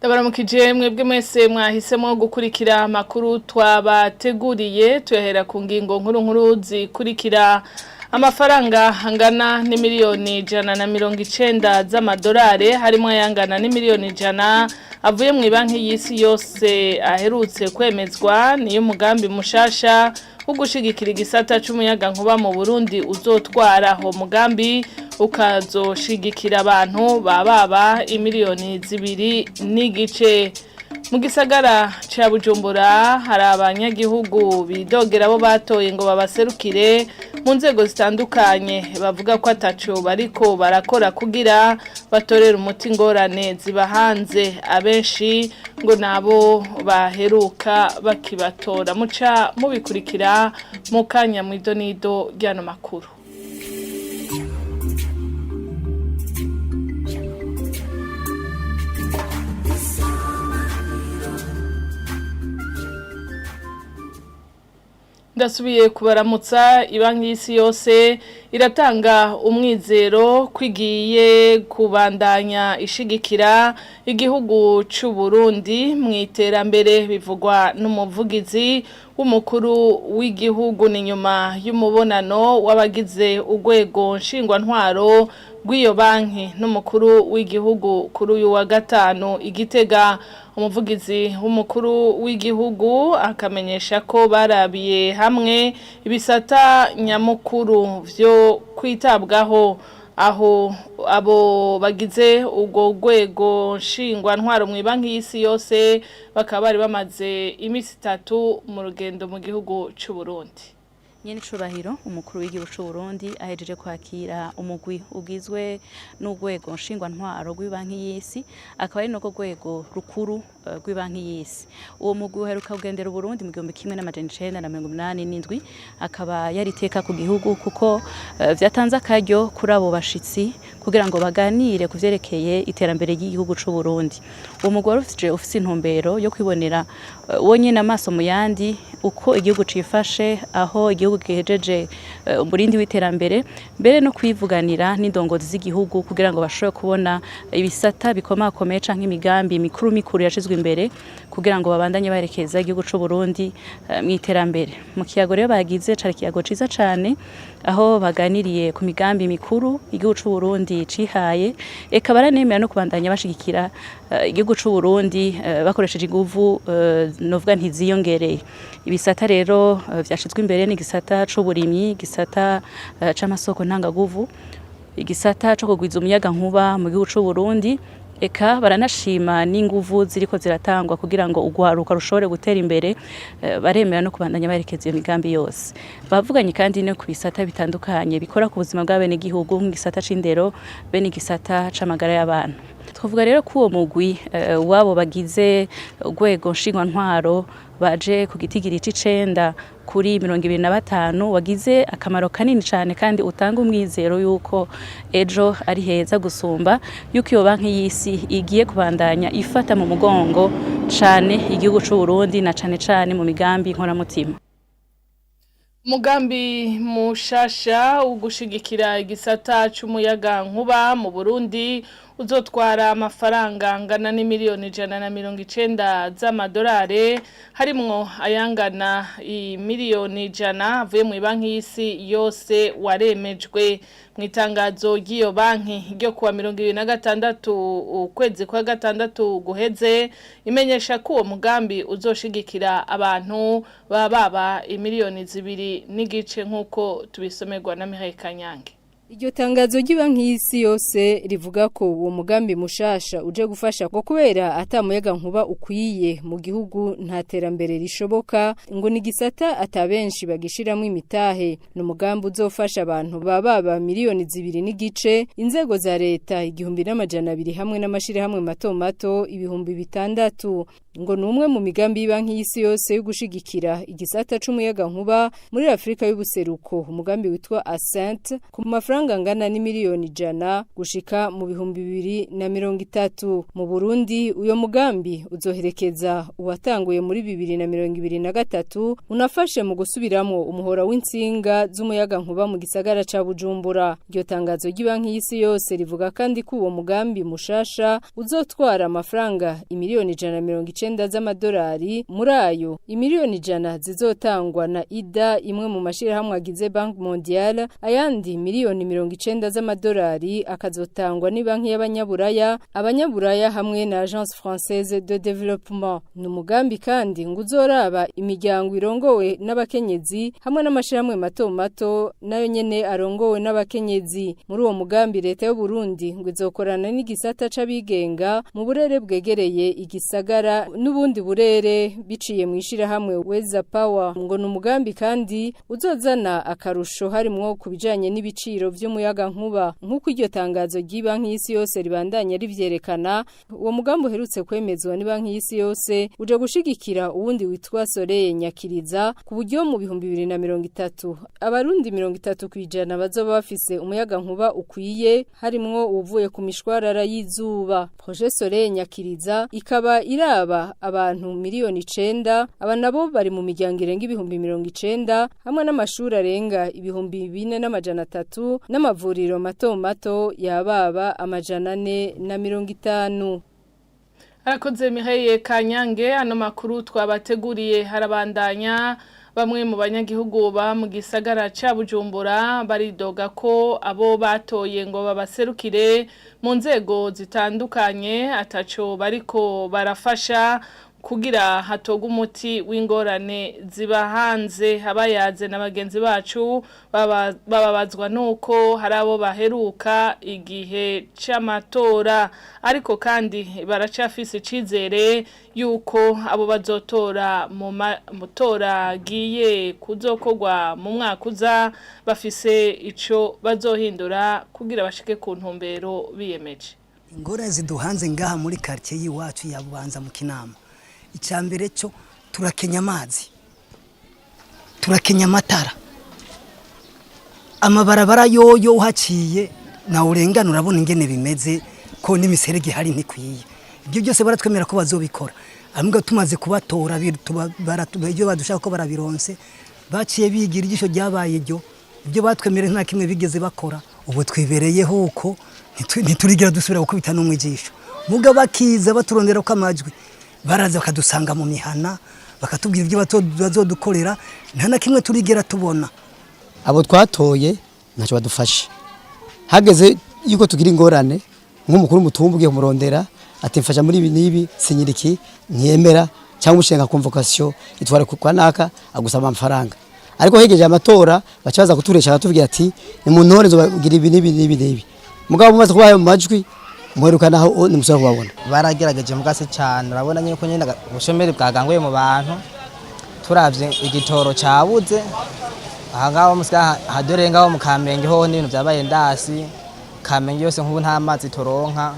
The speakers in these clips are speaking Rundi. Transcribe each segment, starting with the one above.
Ndabaramukije mwebwe mwese mwahisemo gukurikira amakuru twabateguriye tuhera ku ngingo nkuru zikurikira. Amafaranga angana n'imiliyoni 190 z'amadolari harimo ayangana n'imiliyoni 100 avuye mu banki y'isi yose aherutse kwemezwa niyo mugambi mushasha wo gushigikira igisata c'umuyaga nkuba mu Burundi uzotwara aho mugambi ukazoshigikira abantu baba imiliyoni 2 mu gisagara ca Bujumbura hari abanyagihugu bidogera bo batoye ngo babaserukire mu nzego zitandukanye bavuga ko ataco bariko barakora kugira batorera umuti ngorane zibahanze abenshi ngo nabo baheruka bakibatora muca mubikurikira mu kanya mwidonido ryano makuru. Ndasubiye kubaramutsa ibanki y'isi yose iratanga umwizero kwigiye kubandanya ishigikira igihugu c'u Burundi mu iterambere bivugwa n'umuvugizi w'umukuru w'igihugu ni nyuma y'umubonano w'abagize urwego nshingwantwaro rw'iyo banki n'umukuru w'igihugu kuri uyu wa gatanu Igitega. Umuvugizi w'umukuru w'igihugu akamenyesha ko barabiye hamwe ibisata nyamukuru vyo kwitabwaho aho abo bagize ubwo rwego nshingwantwaro mu banki y'isi yose bakaba bari bamaze imisi 3 mu rugendo mu gihugu c'u Burundi. Nyene Cubahiro umukuru w'igihugu c'u Burundi ahejeje kwakira umugwi ugizwe n'urwego nshingwantwaro rw'ibanki y'isi akaba ari noko rwego rukuru rw'ibanki y'isi. Uwo mugwi uheruka kugendera Burundi mu 1987 akaba yari teka ku gihugu kuko vyatanze akaryo kuri abo bashitsi kugira ngo baganire kuvyerekeye iterambere ry'igihugu c'u Burundi. Uwo mugwi warufije ufise intumbero yo kwibonera wonyene amaso mu yandi uko igihugu cifashe aho igihugu gihejeje umurindi w'iterambere mbere no kwivuganira n'indongozi z'igihugu kugira ngo bashobore kubona ibisata bikomakomeye canke imigambi mikuru yashizwe imbere kugira ngo babandanye barekeza igihugu c'u Burundi mu iterambere. Mu kiyago rero bagize cari kiyago ciza cane aho baganiriye ku migambi mikuru igihugu c'u Burundi cihaye eka baranemera no kubandanya bashigikira igihugu c'u Burundi bakoresheje inguvu novuga ntiziyongereye. Ibisata rero vyashizwe imbere ni gisata c'uburimyi, gisata c'amasoko ntangaguvu, igisata co kugwiza umuyaga nkuba mu gihugu c'u Burundi. Eka baranashima n'inguvu ziriko ziratangwa kugira ngo ugwaruka rushobore gutera imbere baremera no kubandanya barekeza iyo migambi yose. Bavuganye kandi no kubisata bitandukanye bikora ku buzima bw'abene gihugu nk'gisata c'indero be n'igisata c'amagara y'abantu. Twavuga rero ko uwo mugwi wabo bagize urwego nshingwantwaro baje ku gitigiri c'icenda kuri 25 wagize akamaro kanini cyane kandi utanga umwizero yuko ejo ari heza gusumba yuko iyo banki y'isi igiye kubandanya ifata mu mugongo cyane igihugu c'u Burundi na cane mu migambi nkoramutima. Mugambi mushasha ugushigikira igisata c'umuyaga nkuba mu Burundi uzotwara amafaranga angana n'imiliyoni 190 z'amadolari harimwo ayangana imiliyoni 100 avuye mu banki y'isi yose waremejwe mu itangazo ry'iyo banki ryo kuwa 2026 ukwezi kwa gatandatu guheze imenyesha ko uwo mugambi uzoshigikira abantu baba imiliyoni 2 nk'uko tubisomerwa na Mihaye Kanyange. Iryo tangazo ry'ibanki y'isi yose rivuga ko uwo mugambi mushasha uje gufasha ko kubera atamuyaga nkuba ukwiye mu gihugu nta terambere rishoboka ngo ni gisata atabenshi bagishiramo imitahe no mugambi uzofasha abantu baba miliyoni 2 inzego za leta 1200 hamwe n'amashire hamwe mato 600 ngo numwe mu migambi y'Ibanki y'Isi yose yo gushigikira igisata c'umuyaga nkuba muri Afrika y'ubuseruko umugambi witwa Ascent ku mafaranga amafaranga angana n'imiliyoni 100 gushika mu 2030. Mu Burundi uyo mugambi uzoherekeza uwatanguye muri 2023 unafashe mu gusubiramo umuhora w'insinga z'umuyaga nkuba mu gisagara ca Bujumbura. Iryo tangazo ry'Ibanki y'Isi yose rivuga kandi ko uwo mugambi mushasha uzotwara amafaranga imiliyoni 190 z'amadolari, muri ayo imiliyoni 100 zizotangwa na IDA imwe mu mashirahamwe agize Bank Mondiale, ayandi miliyoni 90 z'amadolari akazotangwa ni banki y'abanyaburaya, abanyaburaya hamwe na Agence Française de Développement. Ni umugambi kandi ngo uzoraba imiryango irongowe n'abakenyezi hamwe n'amashirahamwe mato mato nayo nyene arongowe n'abakenyezi. Muri uwo mugambi leta y'u Burundi ngo izokorana n'igisata c'abigenga mu burere bwegereye igisagara n'ubundi burere biciye mu ishirahamwe Weza Power. Ngo ni umugambi kandi uzozana akarusho harimwo kubijanye n'ibiciro vy'umuyaga nkuba. Nkuko iryo tangazo ry'Ibanki y'Isi yose ribandanya rivyerekana, uwo mugambi uherutse kwemezwa n'Ibanki y'Isi yose uje gushigikira uwundi witwa Soleil Nyakiriza ku buryo mu 2030 abarundi 30% bazoba bafise umuyaga nkuba ukwiye, harimwo uvuye ku mishwarara y'izuba. Projet Soleil Nyakiriza ikaba iraba abantu miliyoni 9, aba nabo bari mu miryango irenga 90 hamwe n'amashuri arenga 4,300 n'amavuriro mato mato yababa 450. Arakoze Mihaye Kanyange. Ano makuru twabateguriye harabandanya. Bamwe mu banyagihugu ba mu gisagara ca Bujumbura baridoga ko abo batoye ngo babaserukire mu nzego zitandukanye ataco bariko barafasha kugira hatoga umuti w'ingorane ziba hanze. Abayaze na bagenzi bacu bababazwa nuko hari abo baheruka igihe c'amatora, ariko kandi baracafise icizere yuko abo bazotora mu mutora giye kuzokorwa mu mwaka uza bafise ico bazohindura kugira bashike ku ntumbero biyemeje. Ingorane ziduhanze ngaha muri quartier yiwacu ya Bubanza mu Kinama, icambere cyo turakenya amazi, turakenya amatara, amabarabara yoyo uhaciye na urengana urabona ingene bimeze ko n'imiserege hari ntikwiye. Ibyo byose baratwemera ko bazobikora, ambwa tumaze kubatora baratubeje badushaka ko barabironse, baciye bigira igisho ryabaye ryo ibyo batwemere nta kimwe bigeze bakora. Ubu twibereyeho uko ntiturigira dusubira gukubita n'umwijisho, muga bakiza baturondera ko amajwi baraza bakadusanga mu mihana bakatubwira ibyo bazodukorera, nta na kimwe turigera tubona. Abo twatoye ntacyo badufashe, hageze yuko tugira ingorane nk'umukuru mutumba ugiye kumurondera ati mfasha muri ibi nibi sinyiriki ntiyemera cyangwa ushenga convocation itware kwa naka agusaba amafaranga, ariko hegeje amatora bacaza kuturesha batubwira ati ni mu ntore zo bagira ibi nibi mugabo mumaze kubaye mu majwi muherukana aho ni musaba kubabona. Baragerageje mugase cyane, urabona nyine nyine ubushomeri bwaganguye mu bantu, turavye igitoro cyabuze aha ngaho musika hadorengaho mu Kamenge ho n'ibintu byabaye ndasi. Kamenge yose nk'ubu nta mazi toronka,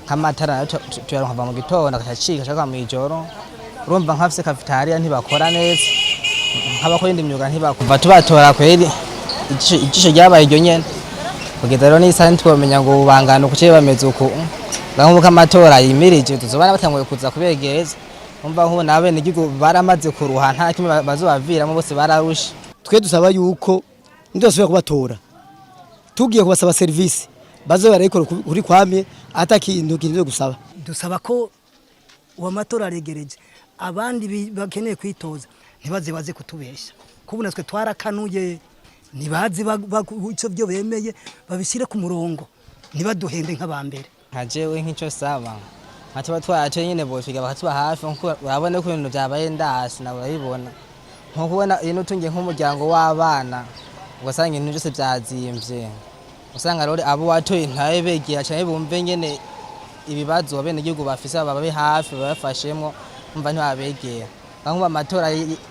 nk'amatara tuyaronka mu gitondo akacika shaka mu ijoro. Urumva nk'afise cafetaria ntibakora neza, nk'abakora indi myuga ntibakuva tubatora kweri igisho ryabaye iryo nyene. Kugeza rero n'isani twomenya ngo ubangano kuce bameze uko nk'uko amatora yimirije tuzobana batanguye kuza kubegereza. Umva nk'ubu nabe n'igihugu baramaze kuruha nta kimwe bazobaviramo, bose bararusha. Twe dusaba yuko ndosubira kubatora tugiye kubasaba service bazobarayikora kuri kwamye atakintu kintu gusaba. Dusaba ko uwa matora aregereje abandi bakeneye kwitoza ntibaze kutubesha, kubona twe twarakanuye nibazi ico byo bemeye babishyire ku murongo nibaduhende nk'abambere. Nkajewe nk'icyo saba ati batwaje nyine bofiga bakatuba hafi nko urabone ko ibintu byabaye ndasi na urabibona nko kubona ino tunge nk'umuryango w'abana ugasanga ibintu byose byazimvye, usanga rero abo watoye ntaye begera cyane bumve nyene ibibazo bene igihugu bafise bababe hafi babafashemo umva ntibabegera. Nkuba amatora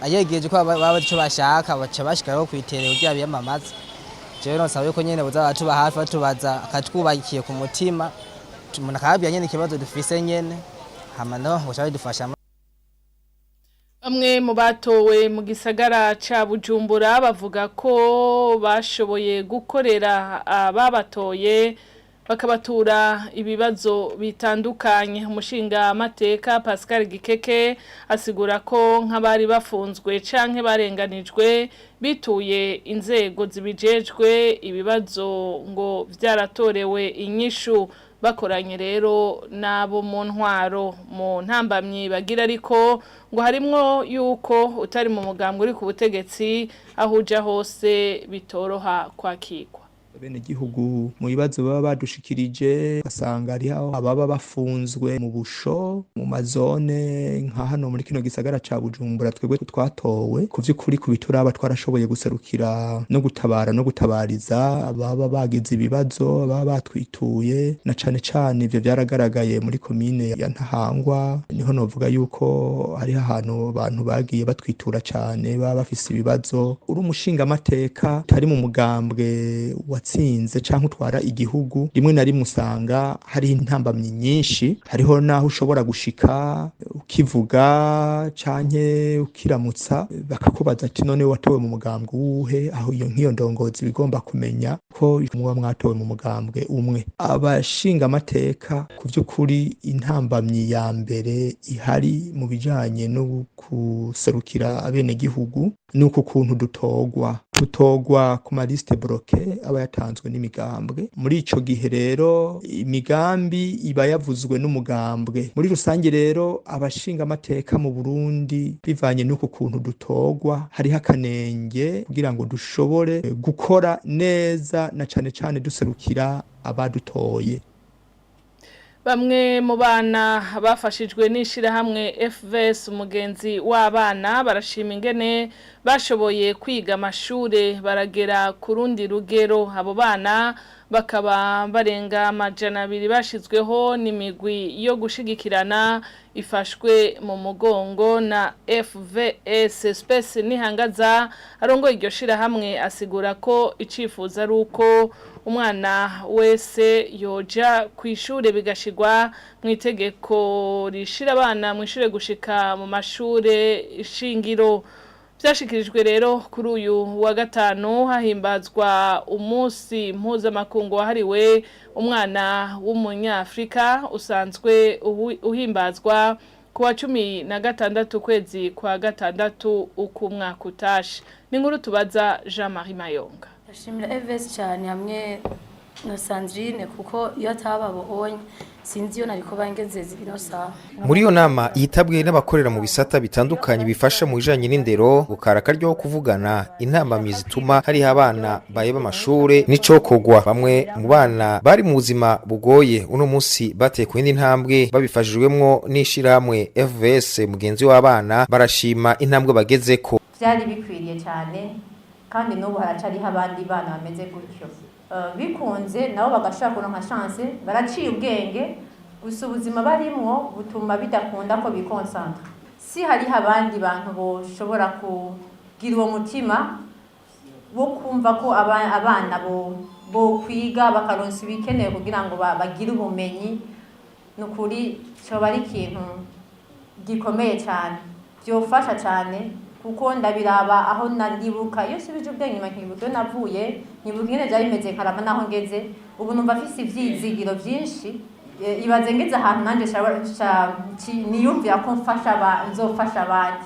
ayegeje ko baba cyo bashaka baca bashikaraho kwiterero rya biyamamaza. Jewe no sabe ko nyene buza batuba hafi batubaza akatwubakiye ku mutima umuntu akabya nyene ikibazo dufise nyene hama no ngo cyari dufasha. Bamwe mu batowe mu gisagara ca Bujumbura bavuga ko bashoboye gukorera ababatoye bakabatura ibibazo bitandukanye. Umushinga amateka Pascal Gikeke asigura ko nk'abari bafunzwe canke barenganijwe bituye inzego zibijejwe ibibazo ngo vyaratorewe inyishu bakoranye rero nabo mu ntwaro mu ntambamyi bagira ariko ngo harimwo yuko utari mu mugambwe uri ku butegetsi ahuja hose bitoroha kwakirwa. Bene gihugu mu bibazo baba badushikirije basanga ari aho ababa bafunzwe mu busho mu mazone nka hano muri kino gisagara ca Bujumbura twebwe twatowe kuvyukuri ku bituraba twarashoboye guserukira no gutabara no gutabariza ababa bagize ibibazo baba batwituye na cane cane ivyo byaragaragaye muri komine ya Ntahangwa niho novuga yuko ari ahantu abantu bagiye batwitura cane baba bafise ibibazo uri umushinga amateka tari mu mugambwe watsinze canke utwara igihugu rimwe na rimwe usanga hari intambamyi nyinshi hariho naho ushobora gushika ukivuga canke ukiramutsa bakakubaza ati none watowe mu mugambwe uwuhe aho iyo nkiyo ndongozi bigomba kumenya ko muba mwatowe mu mugambwe umwe. Abashinga amateka ku vy'ukuri intambamyi ya mbere ihari mu bijanye no kuserukira abene gihugu nuko kuntu dutogwa ku maliste bloqué aba yatanzwe n'imigambwe. Muri ico gihe rero imigambi iba yavuzwe n'umugambwe. Muri rusange rero abashinga amateka mu Burundi bivanye nuko kuntu dutogwa hariho akanenge kugira ngo dushobore gukora neza na cane cane duserukira abadutoye. Bamwe mu bana bafashijwe n'ishirahamwe FVS umugenzi w'abana barashima ingene bashoboye kwiga amashure baragera ku rundi rugero. Abo bana bakaba barenga 200 bashizweho n'imigwi yo gushigikirana ifashwe mu mugongo na FVS. Space Nihangaza arongoye iryo shirahamwe asigura ko icifuza ari uko umwana wese yoja kwishure bigashirwa mu itegeko rishira abana mu ishure gushika mu mashure shingiro. Byashikirijwe rero kuri uyu wa gatanu hahimbazwa umunsi mpuzamakungu wahariwe umwana w'umunyafrika usanzwe uhimbazwa kuwa 16 kwezi kwa gatandatu uko umwaka utashe. Ni nkuru tubaza Jean-Marie Mayonga. Ashimira FVS cyane hamwe na Sandrine kuko iyo atababonye sinzi yo nariko bangezeze binosa. Muri yo nama yitabwe n'abakorera mu bisata bitandukanye bifasha mu bijanye n'indero gukaraka ryo kuvugana intambamyi zituma hari abana baye b'amashure n'icokogwa. Bamwe mu bana bari mu buzima bugoye uno munsi bateye ku yindi ntambwe babifashijwemwo n'ishirahamwe FVS mugenzi w'abana barashima intambwe bagezeko. Byari bikwiriye cyane kandi n'ubu haracariho abandi bana bameze gutyo bikunze nabo bagashaka kuronka chance baraciye ubwenge gusa ubuzima barimwo butuma bidakunda ko bikonsantra. Si hari abandi bantu boshobora kugira uwo mutima wo kumva ko abana bo kwiga bakaronsa ibikeneye kugira ngo bagire ubumenyi n'ukuri cyo bari ikintu gikomeye cyane byofasha cyane kuko ndabiraba aho naribuka iyo sibije ubwenge nkibuka navuye nyibuka nyene byari bimeze nkarama naho ngeze ubu numva afise ivyizigiro byinshi ibaze ngeze ahantu nanje niyumvira ko nzofasha abandi.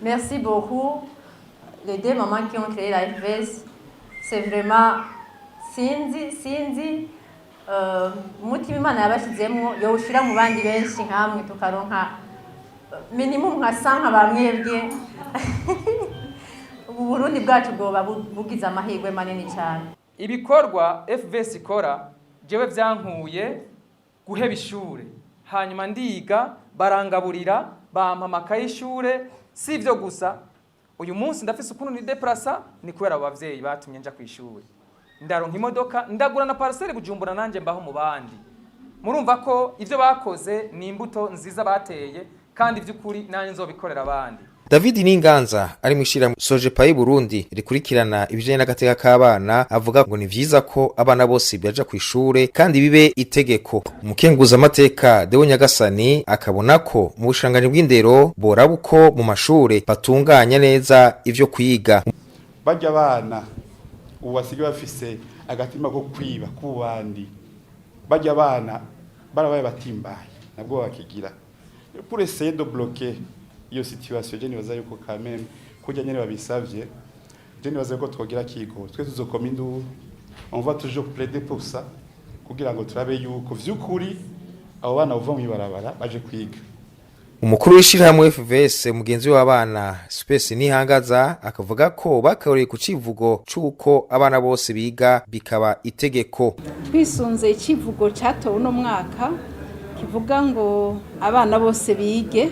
Merci beaucoup les deux mamans qui ont créé la FVS. C'est vraiment sinzi umutima Imana yabashizemo yowushira mu bandi benshi nkamwe tukaronka minimum nka 100 bamwebwe. Ubu Burundi bwacu bwoba bugize amahirwe manini cyane. Ibikorwa FVS ikora jewe vyankuye guheba ishure hanyuma ndiga barangaburira bampa amakaye y'ishure. Si ivyo gusa uyu munsi ndafise ukuntu ni deplasa ni kubera abavyeyi batumye nja kw'ishure ndaronka imodoka ndagura na parcelle Bujumbura nanje mbaho mu bandi. Murumva ko ivyo bakoze ni imbuto nziza bateye kandi ivy'ukuri nanye nzobikorera abandi. David Ninganza ari mwishira Sojepaye Burundi rikurikirana ibijanye n'agateka k'abana avuga ngo ni vyiza ko abana bose baja ku ishure kandi bibe itegeko. Umukenguza amateka Deo Nyagasani akabona ko mu bushanganye bw'indero borabuko mu mashure batunganya neza ivyo kwiga. Bajya abana ubasige bafise agatima ko kwiba kubandi. Bajya abana barabaye batimbaye nabwo bakigira. Pour essayer de bloquer iyo situation je nibaza yuko quand même kujya nyene babisavye je nibaza yuko twogira kiko twe tuzokoma induru on va toujours plaider pour ça kugira ngo turabe yuko vyukuri abo bana bava mu ibarabara baje kwiga. Umukuru w'ishirahamwe FVS mugenzi w'abana Space Nihangaza akavuga ko bakoreye ku civugo cuko abana bose biga bikaba itegeko. Twisunze icivugo catowe no mwaka kivuga ngo abana bose bige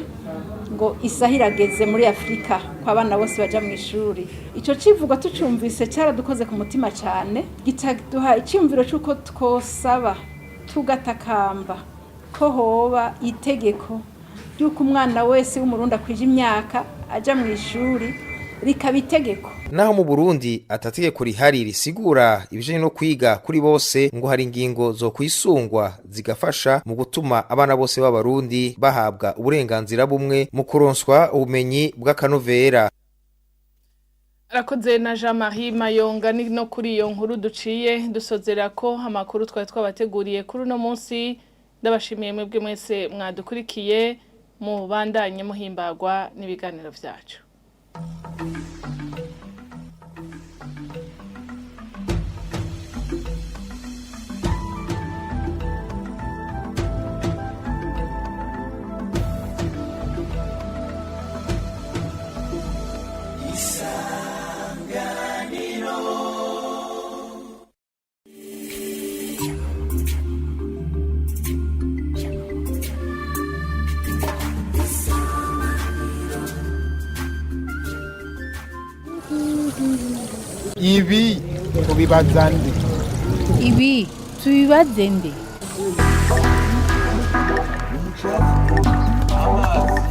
ngo isahirageze muri Afrika kwa abana bose baja mu ishuri. Ico civugo tucumvise cyaradukoze ku mutima cyane gitaduha iciyumviro cyuko twosaba tugatakamba ko hoba itegeko yuko umwana wese w'umurundi akwije imyaka aja mu ishuri rikaba itegeko. Naho mu Burundi atategeko rihari risigura ibijanye no kwiga kuri bose ngo hari ingingo zo kwisungwa zigafasha mu gutuma abana bose b'abarundi bahabwa uburenganzira bumwe mu kuronswa ubumenyi bw'akanovera. Arakoze na Jean-Marie Mayonga ni no kuri iyo nkuru duciye dusozera ko amakuru twari twabateguriye kuri no munsi. Ndabashimiye mwebwe mwese mwadukurikiye mu bandanye muhimbagwa n'ibiganiro vyacu. Ibi tubibaza nde? Ibi tubibaze nde? Amazi